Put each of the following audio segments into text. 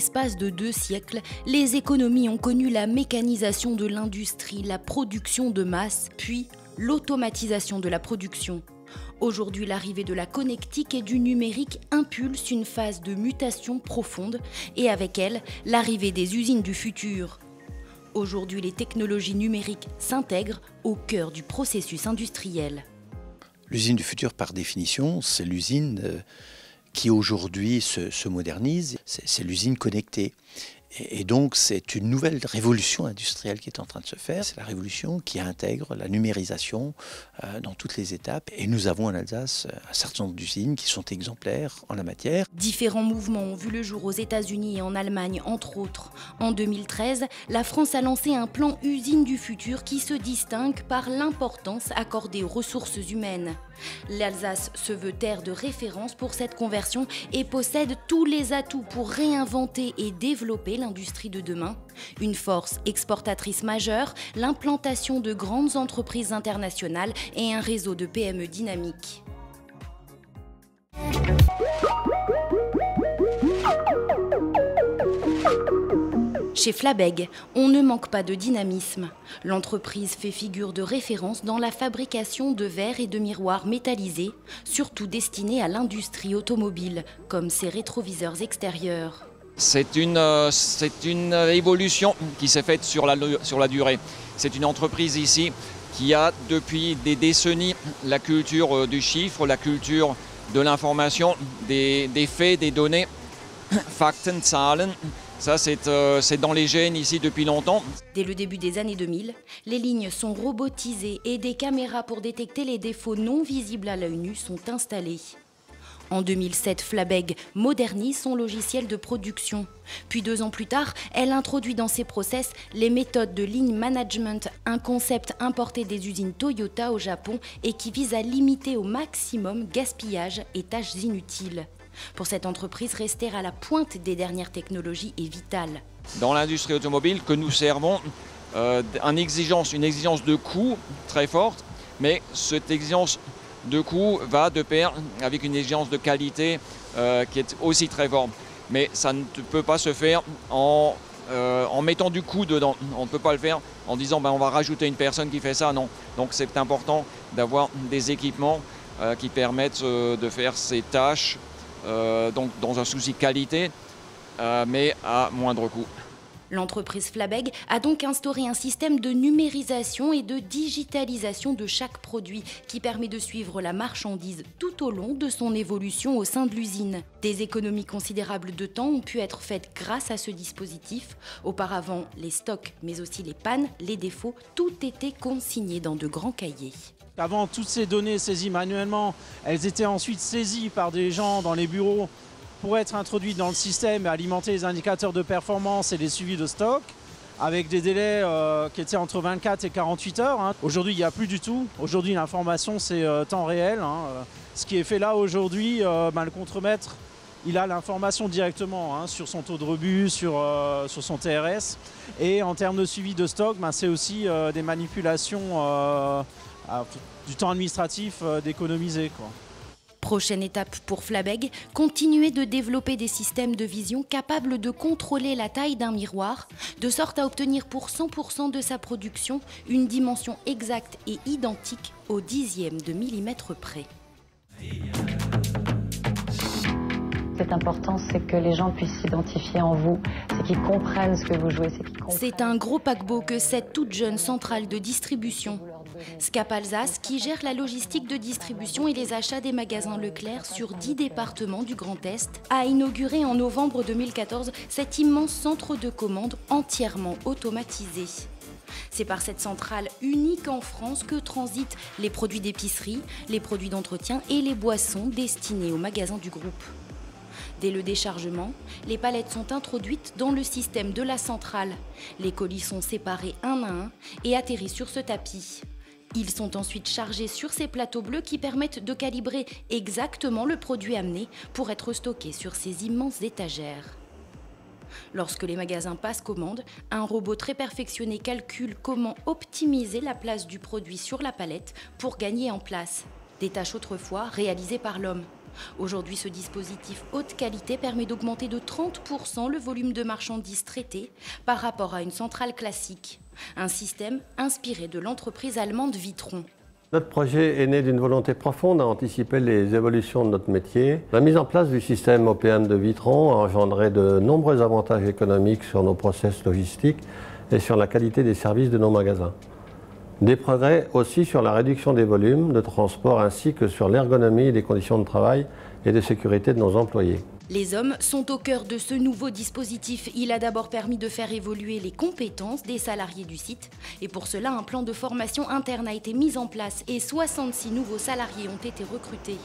l'espace de 2 siècles, les économies ont connu la mécanisation de l'industrie, la production de masse, puis l'automatisation de la production. Aujourd'hui, l'arrivée de la connectique et du numérique impulse une phase de mutation profonde et avec elle, l'arrivée des usines du futur. Aujourd'hui, les technologies numériques s'intègrent au cœur du processus industriel. L'usine du futur, par définition, c'est l'usine qui aujourd'hui se modernise, c'est l'usine connectée. Et donc c'est une nouvelle révolution industrielle qui est en train de se faire. C'est la révolution qui intègre la numérisation dans toutes les étapes. Et nous avons en Alsace un certain nombre d'usines qui sont exemplaires en la matière. Différents mouvements ont vu le jour aux États-Unis et en Allemagne, entre autres. En 2013, la France a lancé un plan usine du futur qui se distingue par l'importance accordée aux ressources humaines. L'Alsace se veut terre de référence pour cette conversion et possède tous les atouts pour réinventer et développer l'industrie de demain. Une force exportatrice majeure, l'implantation de grandes entreprises internationales et un réseau de PME dynamique. Chez Flabeg, on ne manque pas de dynamisme. L'entreprise fait figure de référence dans la fabrication de verres et de miroirs métallisés, surtout destinés à l'industrie automobile, comme ses rétroviseurs extérieurs. C'est une évolution qui s'est faite sur la durée. C'est une entreprise ici qui a depuis des décennies la culture du chiffre, la culture de l'information, des faits, des données, Fakten, Zahlen. Ça, c'est dans les gènes ici depuis longtemps. Dès le début des années 2000, les lignes sont robotisées et des caméras pour détecter les défauts non visibles à l'œil nu sont installées. En 2007, Flabeg modernise son logiciel de production. Puis 2 ans plus tard, elle introduit dans ses process les méthodes de Lean Management, un concept importé des usines Toyota au Japon et qui vise à limiter au maximum gaspillage et tâches inutiles. Pour cette entreprise, rester à la pointe des dernières technologies est vital. Dans l'industrie automobile que nous servons, une exigence de coût très forte, mais cette exigence de coût va de pair avec une exigence de qualité qui est aussi très forte. Mais ça ne peut pas se faire en mettant du coût dedans. On ne peut pas le faire en disant on va rajouter une personne qui fait ça, non. Donc c'est important d'avoir des équipements qui permettent de faire ces tâches donc dans un souci qualité, mais à moindre coût. L'entreprise Flabeg a donc instauré un système de numérisation et de digitalisation de chaque produit qui permet de suivre la marchandise tout au long de son évolution au sein de l'usine. Des économies considérables de temps ont pu être faites grâce à ce dispositif. Auparavant, les stocks, mais aussi les pannes, les défauts, tout était consigné dans de grands cahiers. Avant, toutes ces données saisies manuellement, elles étaient ensuite saisies par des gens dans les bureaux pour être introduites dans le système et alimenter les indicateurs de performance et les suivis de stock, avec des délais qui étaient entre 24 et 48 heures. Aujourd'hui, il n'y a plus du tout. Aujourd'hui, l'information, c'est temps réel. Ce qui est fait là aujourd'hui, le contremaître, il a l'information directement sur son taux de rebut, sur son TRS. Et en termes de suivi de stock, c'est aussi des manipulations du temps administratif d'économiser. Prochaine étape pour Flabeg, continuer de développer des systèmes de vision capables de contrôler la taille d'un miroir, de sorte à obtenir pour 100% de sa production une dimension exacte et identique au 10e de millimètre près. Ce qui est important, c'est que les gens puissent s'identifier en vous, c'est qu'ils comprennent ce que vous jouez. C'est un gros paquebot que cette toute jeune centrale de distribution. SCAP Alsace, qui gère la logistique de distribution et les achats des magasins Leclerc sur 10 départements du Grand Est, a inauguré en novembre 2014 cet immense centre de commande entièrement automatisé. C'est par cette centrale unique en France que transitent les produits d'épicerie, les produits d'entretien et les boissons destinés aux magasins du groupe. Dès le déchargement, les palettes sont introduites dans le système de la centrale. Les colis sont séparés un à un et atterrissent sur ce tapis. Ils sont ensuite chargés sur ces plateaux bleus qui permettent de calibrer exactement le produit amené pour être stocké sur ces immenses étagères. Lorsque les magasins passent commande, un robot très perfectionné calcule comment optimiser la place du produit sur la palette pour gagner en place. Des tâches autrefois réalisées par l'homme. Aujourd'hui, ce dispositif haute qualité permet d'augmenter de 30% le volume de marchandises traitées par rapport à une centrale classique. Un système inspiré de l'entreprise allemande Witron. Notre projet est né d'une volonté profonde à anticiper les évolutions de notre métier. La mise en place du système OPM de Witron a engendré de nombreux avantages économiques sur nos process logistiques et sur la qualité des services de nos magasins. Des progrès aussi sur la réduction des volumes de transport ainsi que sur l'ergonomie et les conditions de travail et de sécurité de nos employés. Les hommes sont au cœur de ce nouveau dispositif. Il a d'abord permis de faire évoluer les compétences des salariés du site. Et pour cela, un plan de formation interne a été mis en place et 66 nouveaux salariés ont été recrutés.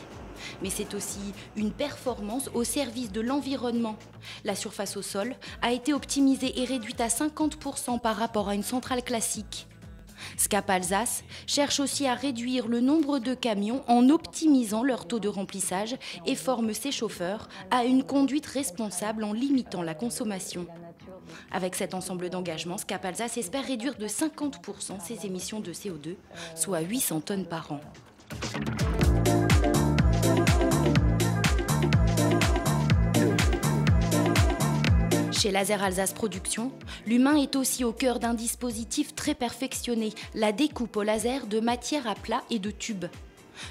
Mais c'est aussi une performance au service de l'environnement. La surface au sol a été optimisée et réduite à 50% par rapport à une centrale classique. SCAP Alsace cherche aussi à réduire le nombre de camions en optimisant leur taux de remplissage et forme ses chauffeurs à une conduite responsable en limitant la consommation. Avec cet ensemble d'engagements, SCAP Alsace espère réduire de 50% ses émissions de CO2, soit 800 tonnes par an. Chez Laser Alsace Production, l'humain est aussi au cœur d'un dispositif très perfectionné, la découpe au laser de matière à plat et de tubes.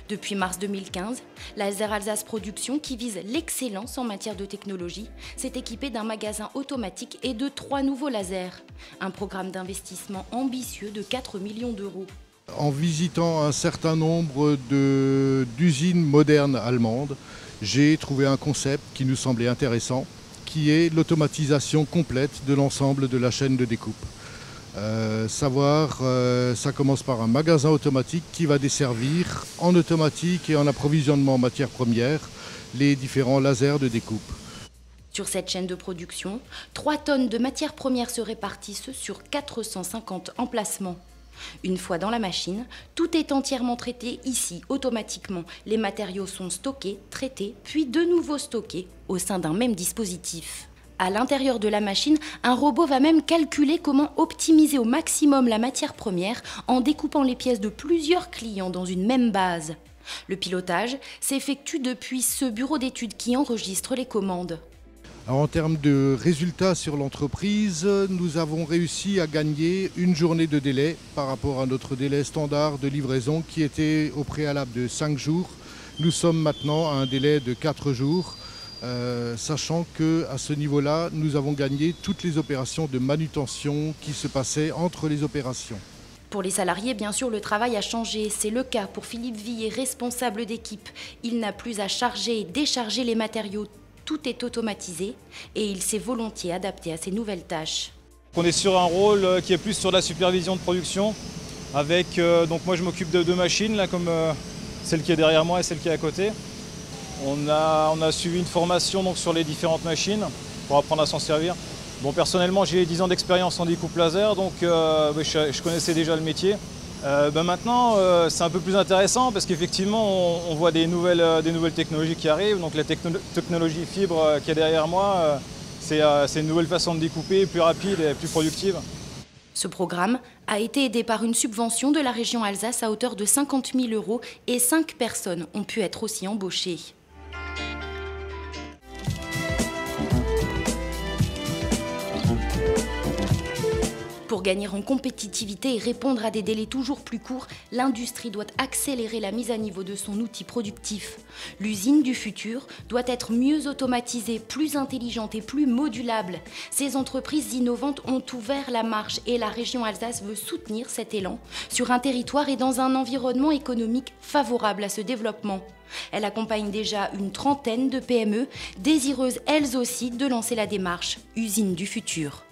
Depuis mars 2015, Laser Alsace Production, qui vise l'excellence en matière de technologie, s'est équipé d'un magasin automatique et de 3 nouveaux lasers. Un programme d'investissement ambitieux de 4 millions d'euros. En visitant un certain nombre d'usines modernes allemandes, j'ai trouvé un concept qui nous semblait intéressant, qui est l'automatisation complète de l'ensemble de la chaîne de découpe. Ça commence par un magasin automatique qui va desservir en automatique et en approvisionnement en matières premières les différents lasers de découpe. Sur cette chaîne de production, 3 tonnes de matières premières se répartissent sur 450 emplacements. Une fois dans la machine, tout est entièrement traité ici, automatiquement. Les matériaux sont stockés, traités, puis de nouveau stockés au sein d'un même dispositif. À l'intérieur de la machine, un robot va même calculer comment optimiser au maximum la matière première en découpant les pièces de plusieurs clients dans une même base. Le pilotage s'effectue depuis ce bureau d'études qui enregistre les commandes. Alors, en termes de résultats sur l'entreprise, nous avons réussi à gagner une journée de délai par rapport à notre délai standard de livraison qui était au préalable de 5 jours. Nous sommes maintenant à un délai de 4 jours, sachant qu'à ce niveau-là, nous avons gagné toutes les opérations de manutention qui se passaient entre les opérations. Pour les salariés, bien sûr, le travail a changé. C'est le cas pour Philippe Villet, responsable d'équipe. Il n'a plus à charger et décharger les matériaux. Tout est automatisé et il s'est volontiers adapté à ces nouvelles tâches. On est sur un rôle qui est plus sur la supervision de production. Avec, donc moi je m'occupe de 2 machines, là, comme celle qui est derrière moi et celle qui est à côté. On a suivi une formation donc, sur les différentes machines pour apprendre à s'en servir. Bon, personnellement j'ai 10 ans d'expérience en découpe laser, donc je connaissais déjà le métier. Maintenant, c'est un peu plus intéressant parce qu'effectivement, on voit des nouvelles technologies qui arrivent. Donc la technologie fibre qui est derrière moi, c'est une nouvelle façon de découper, plus rapide et plus productive. Ce programme a été aidé par une subvention de la région Alsace à hauteur de 50 000 € et 5 personnes ont pu être aussi embauchées. Pour gagner en compétitivité et répondre à des délais toujours plus courts, l'industrie doit accélérer la mise à niveau de son outil productif. L'usine du futur doit être mieux automatisée, plus intelligente et plus modulable. Ces entreprises innovantes ont ouvert la marche et la région Alsace veut soutenir cet élan sur un territoire et dans un environnement économique favorable à ce développement. Elle accompagne déjà une trentaine de PME, désireuses elles aussi de lancer la démarche Usine du futur.